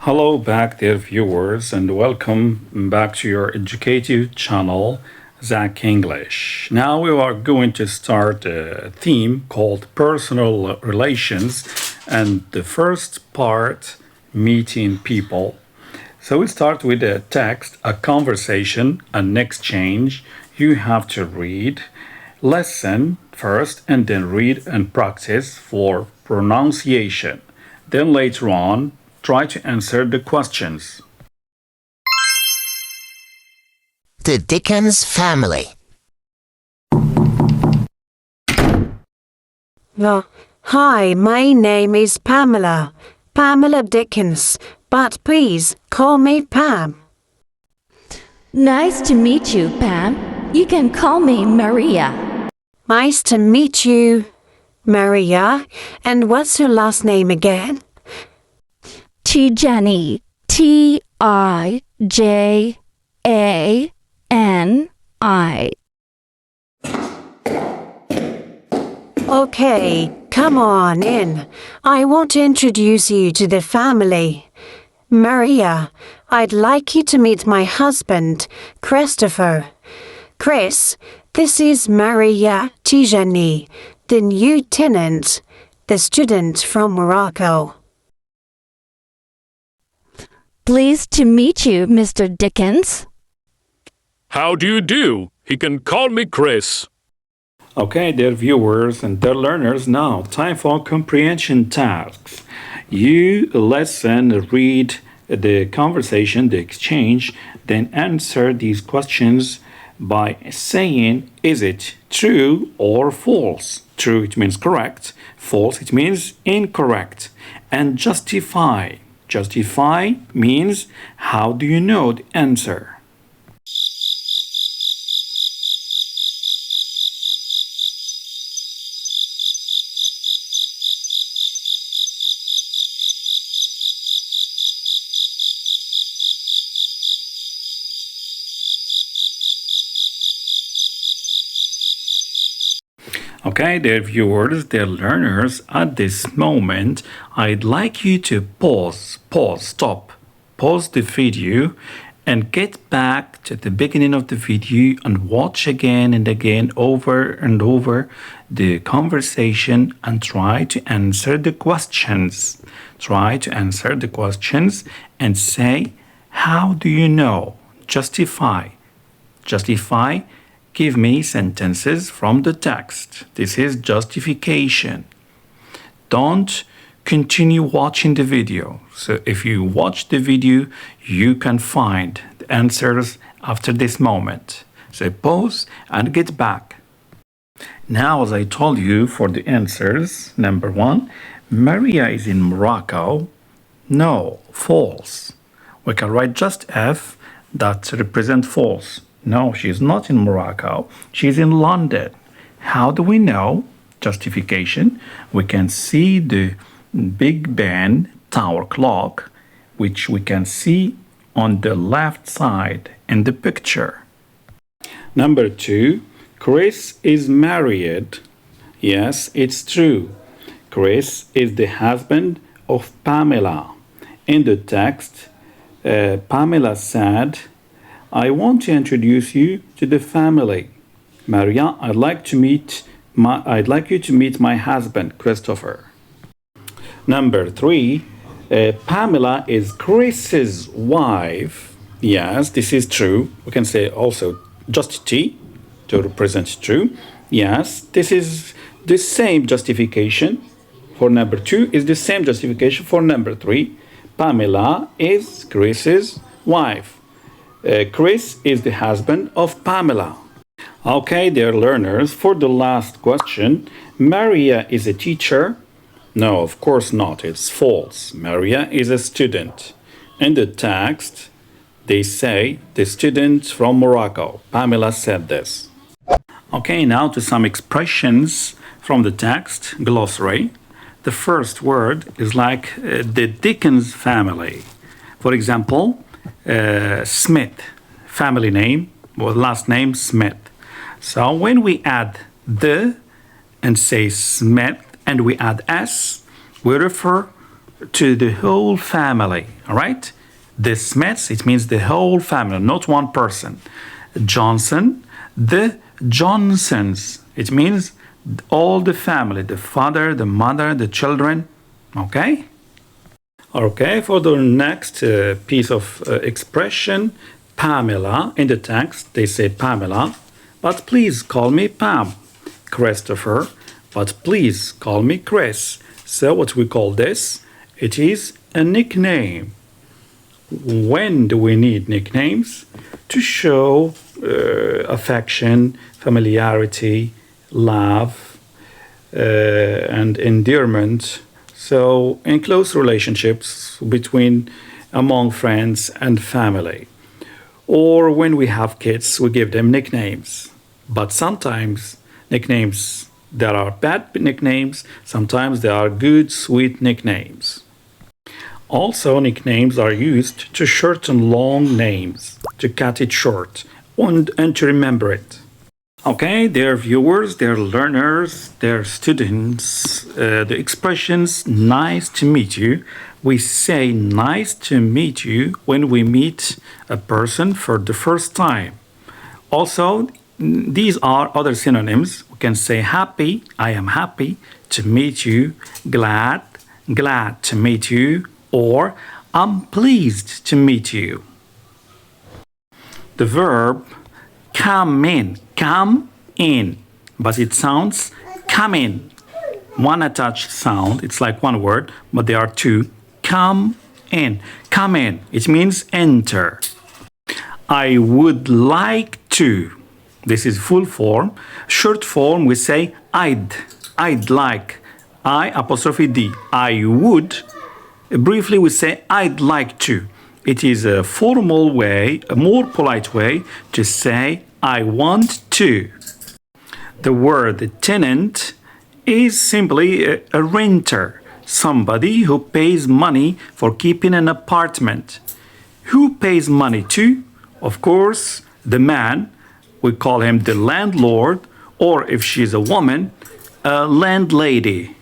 Hello back there, viewers, and welcome back to your educative channel, Zakinglish. Now we are going to start a theme called personal relations, and the first part, meeting people. So we start with a text, a conversation, an exchange. You have to read, listen first, and then read and practice for pronunciation. Then later on, try to answer the questions. The Dickens family. Hi, my name is Pamela. Pamela Dickens. But please call me Pam. Nice to meet you, Pam. You can call me Maria. Nice to meet you, Maria. And what's your last name again? Tijani. Tijani. Okay, come on in. I want to introduce you to the family. Maria, I'd like you to meet my husband, Christopher. Chris, this is Maria Tijani, the new tenant, the student from Morocco. Pleased to meet you, Mr. Dickens. How do you do? He can call me Chris. Okay, dear viewers and dear learners, now time for comprehension tasks. You listen, read the conversation, the exchange, then answer these questions by saying, is it true or false? True, it means correct. False, it means incorrect. And justify. Justify means how do you know the answer? Okay, dear viewers, dear learners, at this moment, I'd like you to stop, pause the video and get back to the beginning of the video and watch again and again over and over the conversation and try to answer the questions. Try to answer the questions and say, how do you know? Justify. Justify. Give me sentences from the text. This is justification. Don't continue watching the video. So if you watch the video, you can find the answers after this moment. So pause and get back. Now, as I told you for the answers, number one, Maria is in Morocco. No, false. We can write just F that represents false. No, she's not in Morocco. She's in London. How do we know? Justification. We can see the Big Ben tower clock, which we can see on the left side in the picture. Number two, Chris is married. Yes, it's true. Chris is the husband of Pamela. In the text, Pamela said, I want to introduce you to the family. Maria, I'd like you to meet my husband, Christopher. Number three, Pamela is Chris's wife. Yes, this is true. We can say also just T to represent true. Yes, this is the same justification for number two is the same justification for number three. Pamela is Chris's wife. Chris is the husband of Pamela. Okay, dear learners, for the last question, Maria is a teacher? No, of course not. It's false. Maria is a student. In the text, they say the student from Morocco. Pamela said this. Okay, now to some expressions from the text, glossary. The first word is like the Dickens family. For example, Smith, family name, or last name Smith. So when we add the and say Smith and we add S, we refer to the whole family. All right? The Smiths, it means the whole family, not one person. Johnson, the Johnsons, it means all the family, the father, the mother, the children. Okay? Okay, for the next piece of expression, Pamela, in the text, they say Pamela, but please call me Pam. Christopher, but please call me Chris. So what we call this? It is a nickname. When do we need nicknames? To show affection, familiarity, love, and endearment. So in close relationships among friends and family. Or when we have kids, we give them nicknames. But sometimes nicknames, there are bad nicknames, sometimes there are good, sweet nicknames. Also, nicknames are used to shorten long names, to cut it short, and to remember it. Okay, dear viewers, dear learners, dear students, the expressions nice to meet you. We say nice to meet you when we meet a person for the first time. Also, these are other synonyms. We can say happy, I am happy to meet you, glad, glad to meet you, or I'm pleased to meet you. The verb come in, but it sounds come in. One attached sound, it's like one word, but there are two. Come in, it means enter. I would like to. This is full form. Short form, we say I'd like. I apostrophe D. I would. Briefly, we say I'd like to. It is a formal way, a more polite way to say I want to. The word tenant is simply a renter, somebody who pays money for keeping an apartment. Who pays money to? Of course, the man. We call him the landlord, or if she's a woman, a landlady.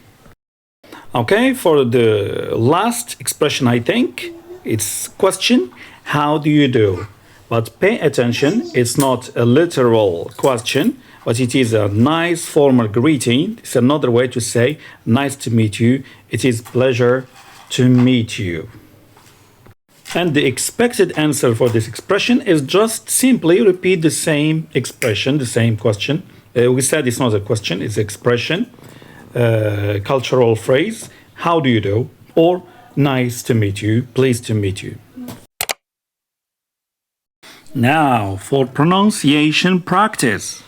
Okay, for the last expression, I think, it's question, how do you do? But pay attention, it's not a literal question, but it is a nice formal greeting. It's another way to say, nice to meet you. It is pleasure to meet you. And the expected answer for this expression is just simply repeat the same expression, the same question. We said it's not a question, it's expression, cultural phrase. How do you do? Or nice to meet you, pleased to meet you. Now for pronunciation practice.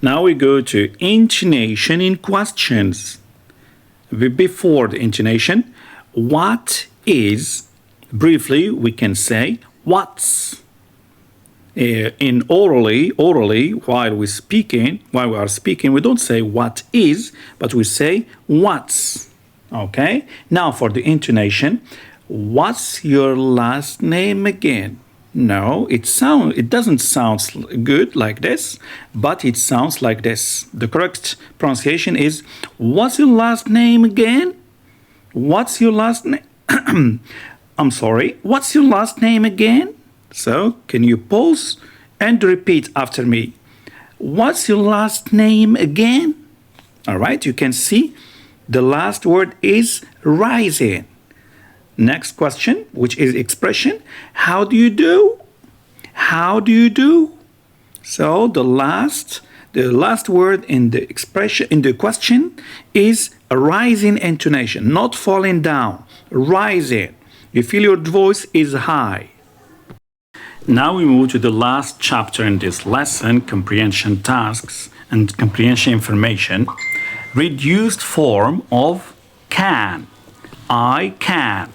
Now we go to intonation in questions. Before the intonation, what is, briefly we can say what's. In orally, while we are speaking, we don't say what is, but we say what's. Okay? Now for the intonation, what's your last name again? No, it doesn't sound good like this, but it sounds like this. The correct pronunciation is, what's your last name again? What's your last name? I'm sorry, what's your last name again? So, can you pause and repeat after me? What's your last name again? All right, you can see the last word is rising. Next question, which is expression, how do you do? How do you do? So the last word in the expression, in the question, is a rising intonation, not falling down, rising. You feel your voice is high. Now we move to the last chapter in this lesson, comprehension tasks and comprehension information. Reduced form of can. I can.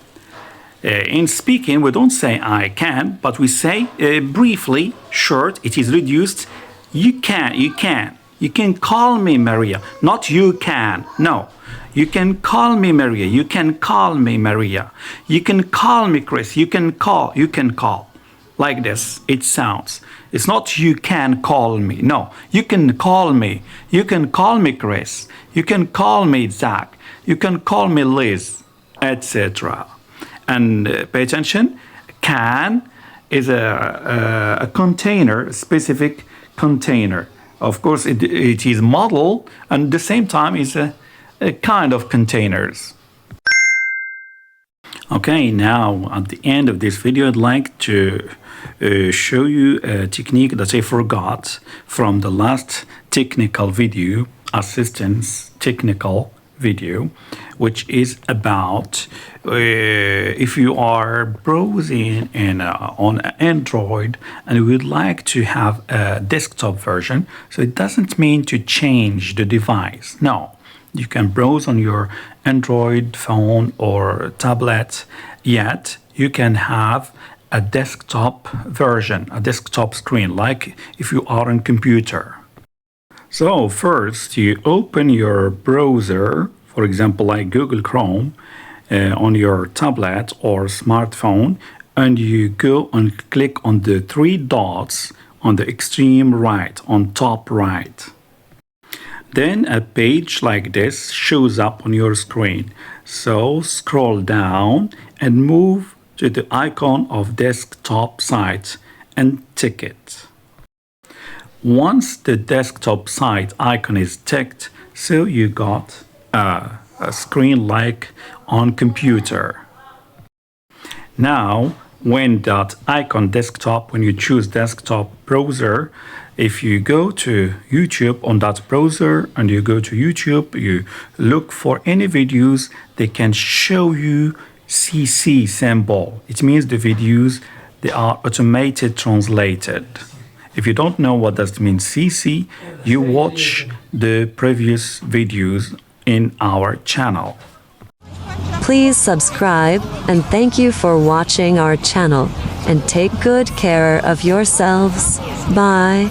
In speaking, we don't say I can, but we say briefly, short, it is reduced. You can. You can call me Maria, not you can. No. You can call me Maria. You can call me Maria. You can call me Chris. You can call. Like this, it sounds. It's not you can call me. No, you can call me. You can call me Chris. You can call me Zach. You can call me Liz, etc. And pay attention, can is a container, a specific container. Of course, it is model, and at the same time is a kind of containers. Okay, now at the end of this video, I'd like to show you a technique that I forgot from the last technical video, assistance technical video, which is about if you are browsing on Android and you would like to have a desktop version. So it doesn't mean to change the device. No. You can browse on your Android phone or tablet, yet you can have a desktop version, a desktop screen, like if you are on computer. So first you open your browser, for example like Google Chrome, on your tablet or smartphone, and you go and click on the three dots on the extreme right, on top right. Then a page like this shows up on your screen. So scroll down and move to the icon of desktop site and tick it. Once the desktop site icon is ticked, so you got a screen like on computer. Now, when that icon desktop, when you choose desktop browser, if you go to YouTube on that browser and you go to YouTube, you look for any videos, they can show you CC symbol. It means the videos, they are automated translated. If you don't know what does mean CC, you watch the previous videos in our channel. Please subscribe and thank you for watching our channel and take good care of yourselves. Bye.